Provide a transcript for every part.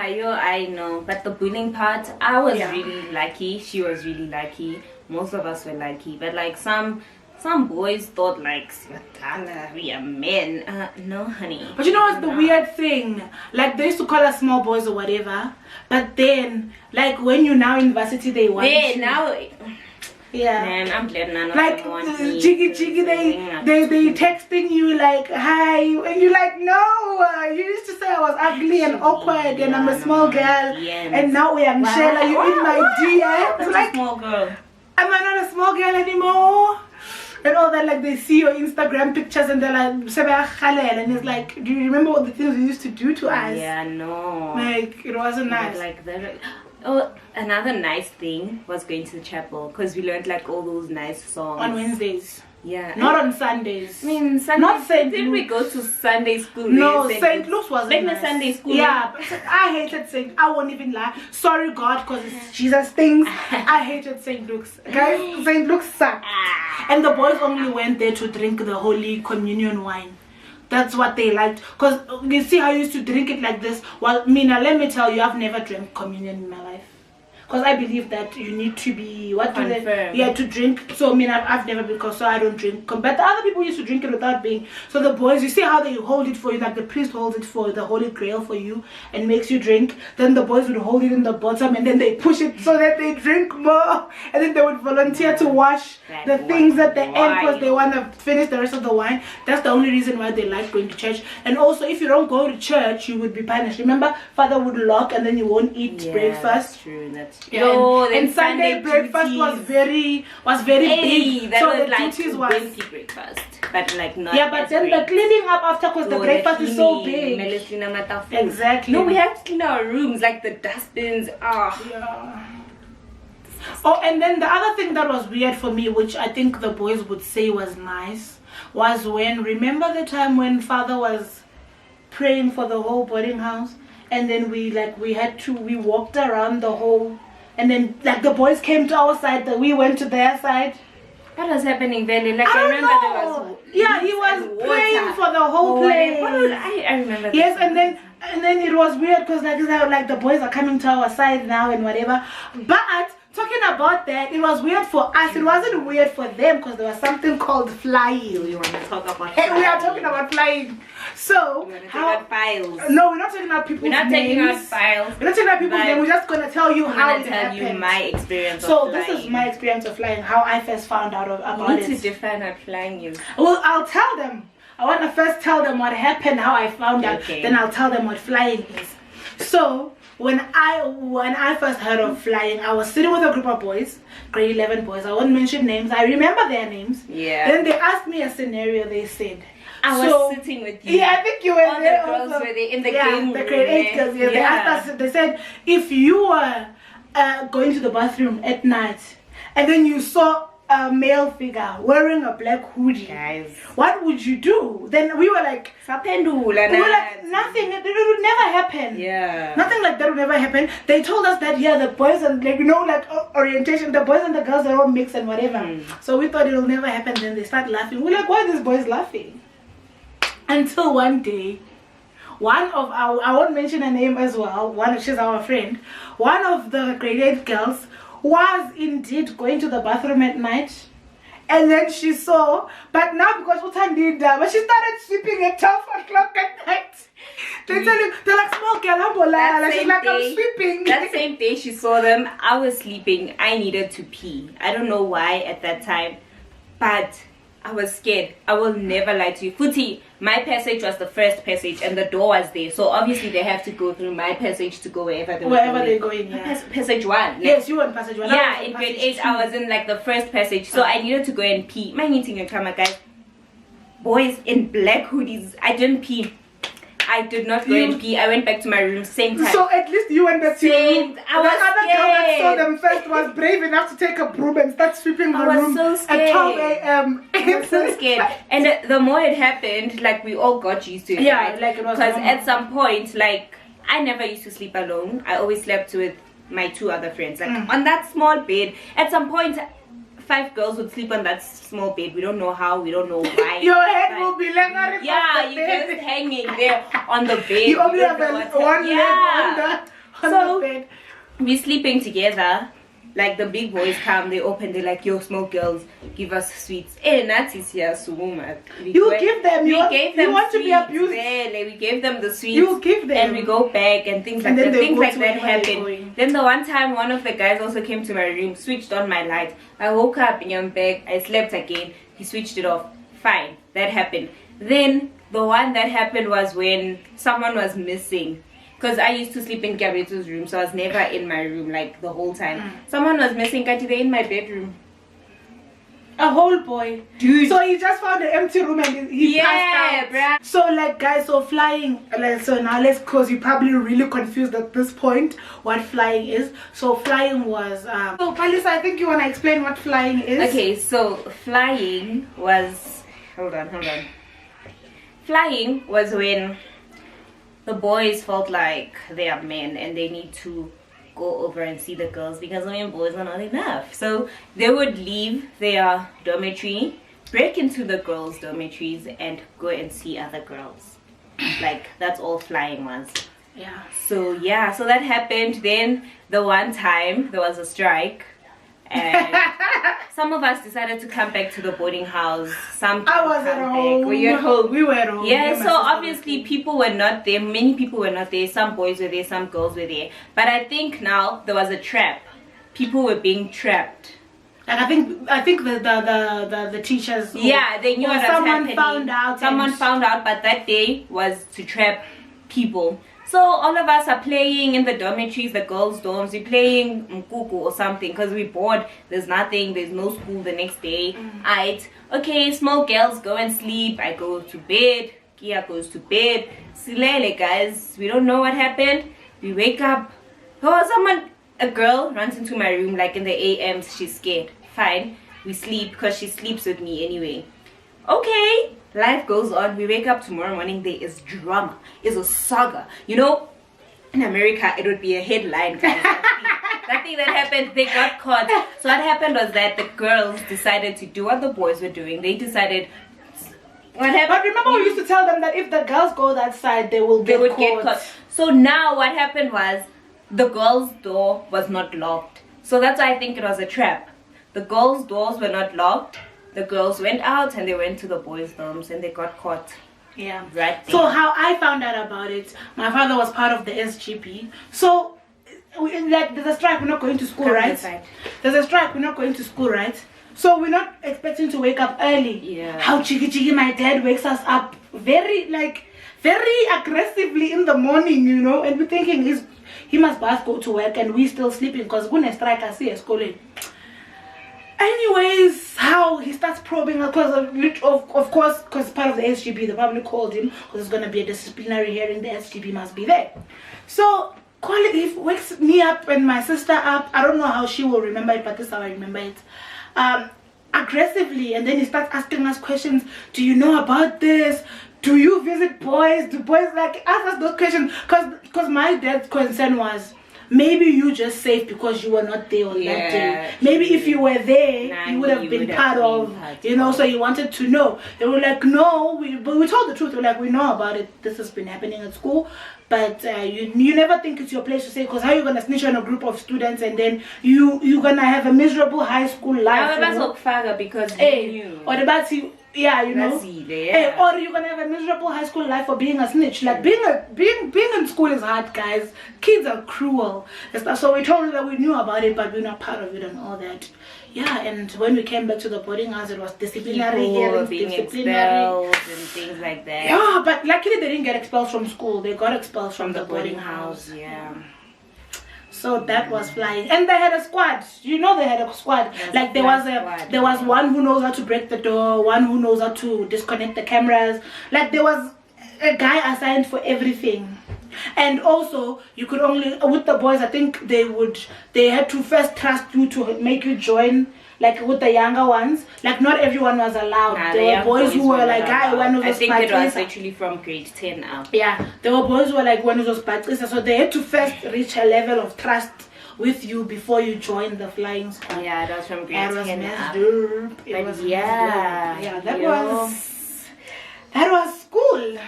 I know. But the bullying part, I was really lucky. She was really lucky. Most of us were lucky. But like some boys thought like we are men. No, honey. But you know what's the weird thing? Like they used to call us small boys or whatever. But then, like when you're now in university, they want you. Now. Yeah. Man, I'm glad none of like them want me. Jiggy, they texting you like hi, and you're like no. You used to say I was ugly and awkward, and I'm a small girl, and now we are Michelle. You in my DMs? Like, a small girl. Am I not a small girl anymore? And all that, like they see your Instagram pictures and they're like, and it's like, do you remember what the things you used to do to us? Yeah, no. Like it wasn't nice. Like that. Oh, another nice thing was going to the chapel because we learned like all those nice songs on Wednesdays. Yeah, not on Sundays. I mean, Sundays, not St. Didn't we go to Sunday school? No, St. Luke's wasn't like nice. the Sunday school. Yeah, but I hated St. I won't even lie. Sorry, God, because it's Jesus things. I hated St. Luke's. Guys, St. Luke's sucked. And the boys only went there to drink the Holy Communion wine. That's what they liked. Because you see how I used to drink it like this. Well, Mina, let me tell you, I've never drank communion in my life. Because I believe that you need to be to drink. So I mean I've never been, so I don't drink. But the other people used to drink it without being. So the boys, you see how they hold it for you, like the priest holds it for the Holy Grail for you and makes you drink. Then the boys would hold it in the bottom and then they push it so that they drink more. And then they would volunteer to wash the things at the end because they want to finish the rest of the wine. That's the only reason why they like going to church. And also if you don't go to church, you would be punished. Remember, Father would lock and then you won't eat breakfast. That's true. That's true. Yeah, and Sunday breakfast was very big. That so was the like duties was breakfast, but like not. Yeah, but then the cleaning up after, because the breakfast is so big. Exactly. No, we have to clean our rooms, like the dustbins. Yeah. Oh, and then the other thing that was weird for me, which I think the boys would say was nice, was when, remember the time when Father was praying for the whole boarding house, and then we walked around the whole. And then, like, the boys came to our side, we went to their side. What was happening then? Like, I remember there was... Yeah, he was praying for the whole place. I remember that. Yes, and then it was weird because, like the boys are coming to our side now and whatever. But... talking about that, it was weird for us. It wasn't weird for them because there was something called flying. We want to talk about flying. We are talking about flying. So, files. No, we're not talking about people's names. We're not taking out files. We're not talking about people's names. We're just going to tell you how it happened. I'm going to tell you my experience of flying. So, this is my experience of flying, how I first found out about it. You need to define what flying is. Well, I'll tell them. I want to first tell them what happened, how I found out. Then I'll tell them what flying is. So, when I first heard of flying, I was sitting with a group of boys, grade 11 boys. I won't mention names. I remember their names. Yeah. Then they asked me a scenario. They said, I was sitting with you. Yeah, I think you were all there. The girls also. Were there in the game room. The grade 8 girls. Yeah. They asked us. They said, if you were going to the bathroom at night, and then you saw a male figure wearing a black hoodie, guys, what would you do? Then we were like, nothing. It would never happen. Yeah, nothing like that would never happen. They told us that the boys and orientation, the boys and the girls are all mixed and whatever. So we thought it will never happen. Then they start laughing. We're like, why are these boys laughing? Until one day, one of our, I won't mention her name as well, she's our friend, one of the grade 8 girls was indeed going to the bathroom at night, and then she saw, but now because Utan did that, but she started sweeping at 12 o'clock at night. They tell you, they're like, small girl, she's like, I'm sweeping. That same day she saw them, I was sleeping. I needed to pee. I don't know why at that time, but I was scared. I will never lie to you. Futi, my passage was the first passage and the door was there. So obviously they have to go through my passage to go wherever they're going. Yeah. Passage 1. Like, yes, you were in passage 1. Yeah, in grade 8 I was in like the first passage. So I needed to go and pee. My meeting in camera, guys. Boys in black hoodies. I didn't pee. I did not go and pee. I went back to my room same time. So at least you went back to your room. I was other scared. girl that saw them first was brave enough to take a broom and start sweeping her room so at 12 a.m. I was so scared. And the more it happened, like we all got used to it. Yeah, right? like it was. Because at some point, like I never used to sleep alone. I always slept with my 2 other friends, like on that small bed. At some point, 5 girls would sleep on that small bed. We don't know how, we don't know why. Your head will be like, yeah, you're just hanging there on the bed. You only have one leg on on So, the bed. we're sleeping together. Like the big boys come, they open, they're like, yo, smoke girls, give us sweets. Eh, Nazis here, Sumuma. You give them, you want to be abused. We gave them the sweets. You give them. And we go back and things like that. Things like that happen. Then the one time, one of the guys also came to my room, switched on my light. I woke up in your bed, I slept again. He switched it off. Fine, that happened. Then the one that happened was when someone was missing. Because I used to sleep in Pt2's room, so I was never in my room like the whole time. Someone was missing, Kati, they're in my bedroom. A whole boy. Dude. So he just found an empty room and he passed out. Bruh. So like guys, so flying, like, so now let's, cause you're probably really confused at this point what flying is. So flying was, so Palisa, I think you want to explain what flying is. Okay, so flying was, hold on. Flying was when the boys felt like they are men and they need to go over and see the girls because women boys are not enough. So they would leave their dormitory, break into the girls' dormitories and go and see other girls. Like that's all flying was. Yeah. So so that happened. Then the one time there was a strike and some of us decided to come back to the boarding house. Some I was at home. Were you at home? We were at home. Yeah, so obviously people were not there. Many people were not there. Some boys were there, some girls were there. But I think now there was a trap. People were being trapped. And I think the teachers. Yeah, they knew what was happening. Someone found out, but that day was to trap people. So all of us are playing in the dormitories, the girls' dorms. We're playing Mkuku or something because we're bored. There's nothing. There's no school the next day. Okay, small girls go and sleep. I go to bed. Kia goes to bed. Silele, guys. We don't know what happened. We wake up. Oh, a girl runs into my room like in the AMs. She's scared. Fine. We sleep because she sleeps with me anyway. Okay. Life goes on. We wake up tomorrow morning. There is drama. It's a saga. You know, in America, it would be a headline, guys. That thing that happened, they got caught. So what happened was that the girls decided to do what the boys were doing. They decided. What happened? But remember, we used to tell them that if the girls go that side, they would get caught. So now what happened was the girls' door was not locked. So that's why I think it was a trap. The girls' doors were not locked. The girls went out and they went to the boys' dorms and they got caught. Yeah. Right there. So how I found out about it, my father was part of the SGB. So, like, there's a strike, we're not going to school, right? There's a strike, we're not going to school, right? So we're not expecting to wake up early. Yeah. How cheeky my dad wakes us up very aggressively in the morning, you know, and we're thinking he must both go to work and we still sleeping because when a strike I see a schooling. Anyways, how he starts probing because of course, because part of the SGB, they probably called him because there's going to be a disciplinary hearing. The SGB must be there. So he wakes me up and my sister up. I don't know how she will remember it, but this is how I remember it. Aggressively, and then he starts asking us questions. Do you know about this? Do you visit boys? Do boys like ask us those questions? Because my dad's concern was, maybe you just safe because you were not there on that day. Maybe if you were there, you would have been part of, you know, so he wanted to know. They were like, no, but we told the truth. They were like, we know about it. This has been happening at school. But you never think it's your place to say, because how are you going to snitch on a group of students and then you're going to have a miserable high school life? Because you knew. Or about you. Yeah, you know. Hey, or you're gonna have a miserable high school life for being a snitch. Like being in school is hard, guys. Kids are cruel. So we told them that we knew about it, but we're not part of it and all that. Yeah, and when we came back to the boarding house, it was disciplinary hearings, expelled and things like that. Yeah, but luckily they didn't get expelled from school. They got expelled from the boarding house. Yeah. So that was flying, and they had a squad. You know, they had a squad. Like there was one who knows how to break the door, one who knows how to disconnect the cameras. Like there was a guy assigned for everything. And also, you could only with the boys. I think they had to first trust you to make you join. Like with the younger ones, like not everyone was allowed. There were boys who were like, I think it was actually from grade 10 up. Yeah, there were boys who were like one of those parties, so they had to first reach a level of trust with you before you join the flying squad. Yeah, that was from grade 10 up. It was that was school.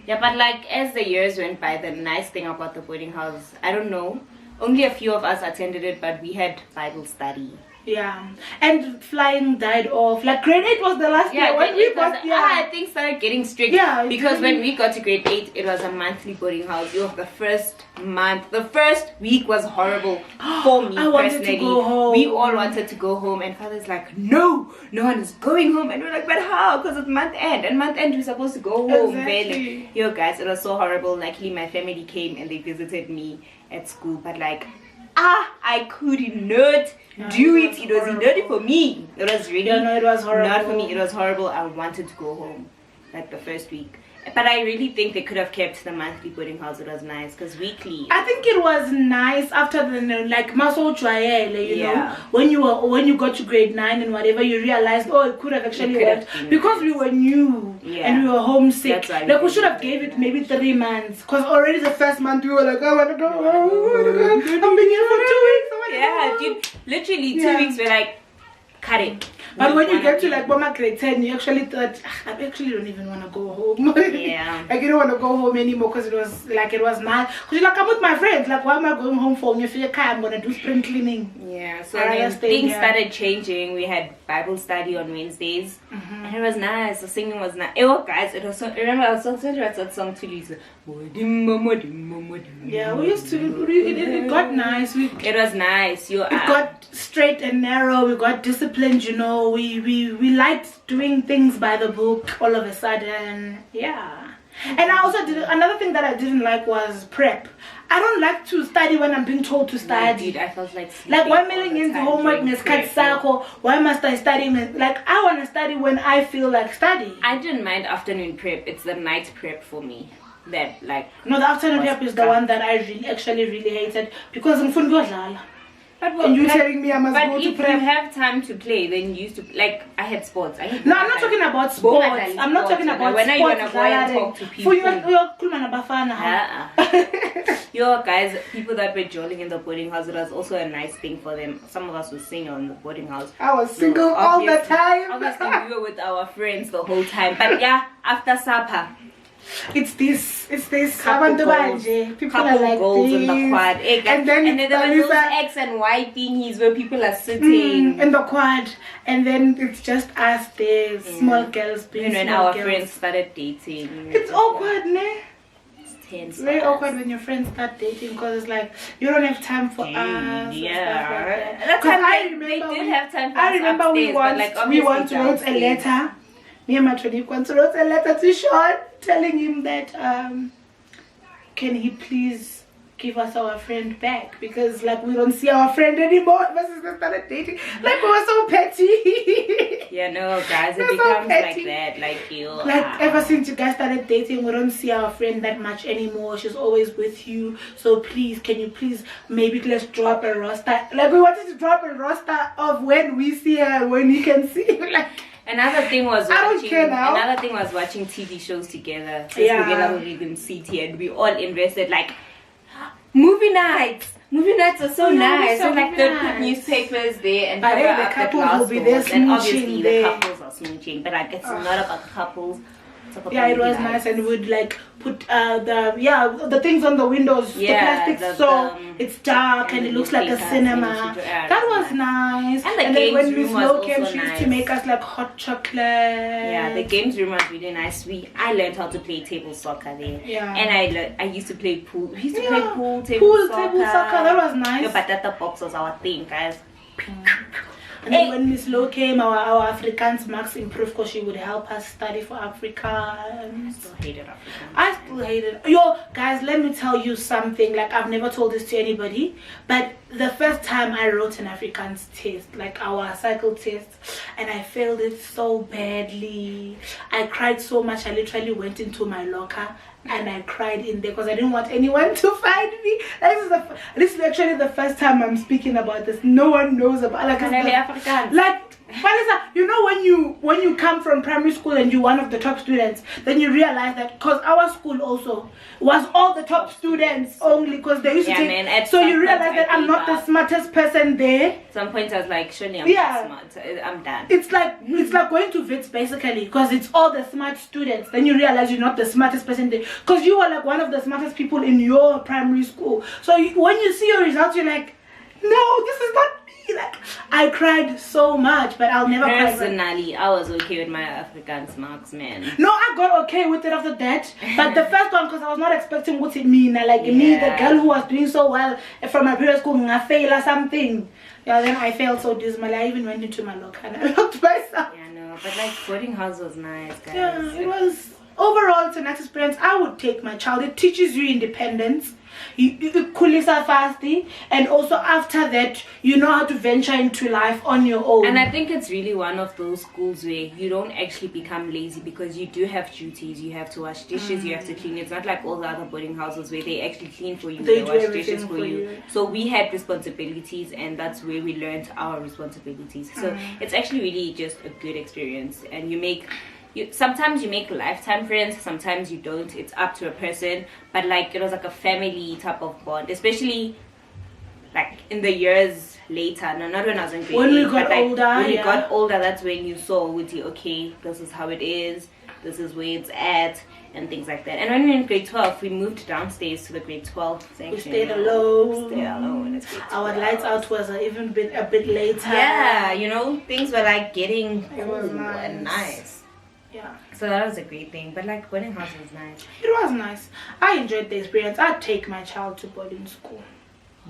Yeah, but like as the years went by, the nice thing about the boarding house, I don't know, only a few of us attended it, but we had Bible study. Yeah, and flying died off. Like grade 8 was the last year when we got. I think started getting strict. Yeah, because when we got to grade 8, it was a monthly boarding house. The first week was horrible for me. I wanted to go home. We all wanted to go home, and father's like, no one is going home, and we're like, but how? Because it's month end, and month end we're supposed to go home. Exactly. Yo guys, it was so horrible. Luckily, my family came and they visited me at school, but like. I could not do it. It was not for me. It was really it was horrible. Not for me. It was horrible. I wanted to go home like the first week. But I really think they could have kept the monthly boarding house. It was nice because weekly. I think it was nice after the like Maso Chuayele, you know, when you got to grade 9 and whatever, you realized it could have actually worked because we were new and we were homesick. Right. Like we should have gave it maybe 3 months because already the first month we were like, I want to go. I'm being here for 2 weeks. Yeah, dude. Literally 2 weeks. We're like, cut it. But when you get to like Boma grade 10, you actually thought, I actually don't even want to go home. Yeah. Like, you don't want to go home anymore because it was nice. Because you're like, I'm with my friends. Like, why am I going home for? When you feel like I'm going to do spring cleaning. Yeah, so then things started changing. We had Bible study on Wednesdays. And it was nice. The singing was nice. Guys, it was so, remember I was so excited that song to Lisa. Yeah, we used to, it got nice. It was nice. It got straight and narrow. We got disciplined, you know. We liked doing things by the book all of a sudden. Yeah. And I also did another thing that I didn't like was prep. I don't like to study when I'm being told to study. Dude, I felt like why mailing into homework why must I study? Like I want to study when I feel like studying. I didn't mind afternoon prep. It's the night prep for me. That like no, the afternoon prep is the one that I really hated because I'm fun. And you telling me I must go to prep? But if you have time to play, then you used to like I had sports. No, I'm not talking about sports. I'm not talking about when sports. When are you gonna go and talk to people? Yo guys, people that were jolling in the boarding house, it was also a nice thing for them. Some of us were single in the boarding house. I was single all the time. Obviously, we were with our friends the whole time. But yeah, after supper. It's this couple goals. People are like goals this. in the quad. And then there were those X and Y thingies where people are sitting in the quad, and then it's just us there, small girls being when our friends started dating. It's awkward, ne? It's tense. Very awkward when your friends start dating because it's like you don't have time for us. Yeah, that's I remember they did have time for us. I remember upstairs, we once wrote a letter. Me and my training once wrote a letter to Sean telling him that can he please give us our friend back because like we don't see our friend anymore versus they started dating. Like we were so petty. Yeah, no guys, it becomes like that. Like you ever since you guys started dating, we don't see our friend that much anymore. She's always with you. So please, can you please maybe let's drop a roster. Like we wanted to drop a roster of when we see her, when we can see her. Like Another thing was watching TV shows together. Together with them city and we all invested like movie nights. Movie nights are so nice. So like they put newspapers there and cover up the glass doors. And obviously the couples are smooching. But like it's not about the couples. Yeah, it was nice, and we'd like put the things on the windows, the plastic, so it's dark and it looks like a cinema. That was nice. And then when Miss Lo came, she used to make us like hot chocolate. Yeah, the games room was really nice. I learned how to play table soccer there. Yeah, and I used to play pool. We used to play pool, table soccer. That was nice. But that box was our thing, guys. And then when Miss Lo came, our Afrikaans marks improved because she would help us study for Afrikaans. I still hated Afrikaans. Yo, guys, let me tell you something. Like, I've never told this to anybody. But the first time I wrote an Afrikaans test, like our cycle test, and I failed it so badly. I cried so much, I literally went into my locker and I cried in there because I didn't want anyone to find me. This is actually the first time I'm speaking about this. No one knows about Afrikaans. Melissa, you know when you come from primary school and you're one of the top students, then you realize that because our school also was all the top students only because they used to take. So you realize that I'm not the smartest person there. At some point I was like, surely I'm not smart. I'm done. It's like going to Wits basically because it's all the smart students. Then you realize you're not the smartest person there because you were like one of the smartest people in your primary school. So when you see your results, you're like, no, this is not me. Like, I cried so much, but I'll never cry. Personally, I was okay with my Afrikaans marks, man. No, I got okay with it after that. But the first one, because I was not expecting what it mean. Like me, the girl who was doing so well from my previous school, I fail or something. Yeah, then I felt so dismal. I even went into my locker and I locked myself. Yeah, no, but like boarding house was nice, guys. Yeah, it was. Overall, it's a nice experience. I would take my child. It teaches you independence. You kulisa fasty, and also after that you know how to venture into life on your own. And I think it's really one of those schools where you don't actually become lazy because you do have duties. You have to wash dishes, you have to clean. It's not like all the other boarding houses where they actually clean for you, they wash dishes for you. So we had responsibilities, and that's where we learned our responsibilities. So it's actually really just a good experience, and sometimes you make lifetime friends, sometimes you don't. It's up to a person, but like it was like a family type of bond, especially like in the years later. No, not when I was in grade 8, when we got older. When you got older, that's when you saw with you, okay, this is how it is, this is where it's at, and things like that. And when we were in grade 12, we moved downstairs to the grade 12 section. We stayed alone. It's grade 12. Our lights out was even a bit later. Yeah, you know, things were like getting cool and nice. Yeah, so that was a great thing. But like boarding house was nice. It was nice. I enjoyed the experience. I'd take my child to boarding school.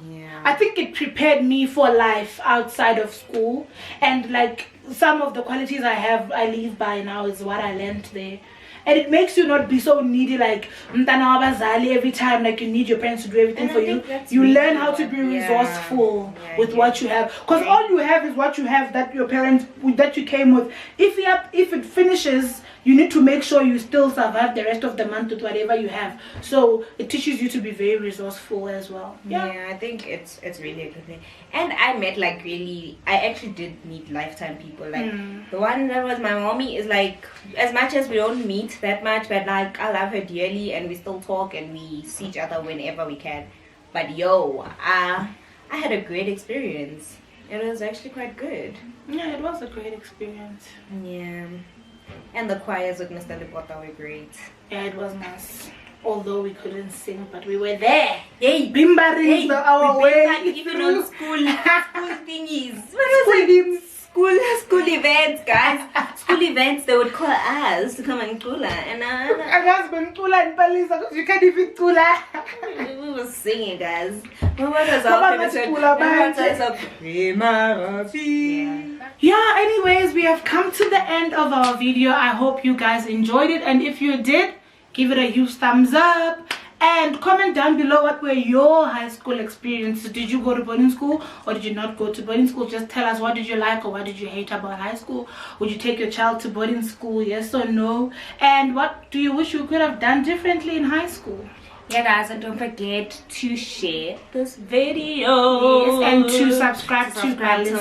Yeah, I think it prepared me for life outside of school, and like some of the qualities I live by now is what I learned there. And it makes you not be so needy, like every time, like you need your parents to do everything for you. You learn how to be resourceful with what you have, because all you have is what you have, that your parents, that you came with. If it finishes, you need to make sure you still survive the rest of the month with whatever you have. So it teaches you to be very resourceful as well. Yeah, I think it's really a good thing. And I met I actually did meet lifetime people. Like the one that was my mommy is like, as much as we don't meet that much, but like I love her dearly and we still talk and we see each other whenever we can. But I had a great experience. It was actually quite good. Yeah, it was a great experience. Yeah. And the choirs with Mr. Lepota were great. Yeah, it was nice. Although we couldn't sing, but we were there. Yay! Bimba rings our way. Even on school thingies. What was it? School events, guys. School events, they would call us to come and kula. And husband kula and Palisa, because you can't even kula. We were singing, guys. What was our favorite? Yeah, anyways, we have come to the end of our video. I hope you guys enjoyed it, and if you did, give it a huge thumbs up and comment down below what were your high school experiences. Did you go to boarding school or did you not go to boarding school? Just tell us, what did you like or what did you hate about high school? Would you take your child to boarding school, yes or no? And what do you wish you could have done differently in high school? Yeah, guys, and don't forget to share this video. Yes, and to subscribe to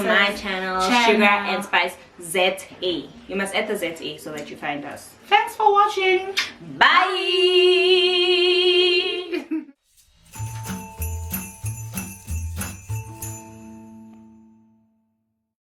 my channel, Sugar and Spice ZA. You must add the ZA so that you find us. Thanks for watching. Bye.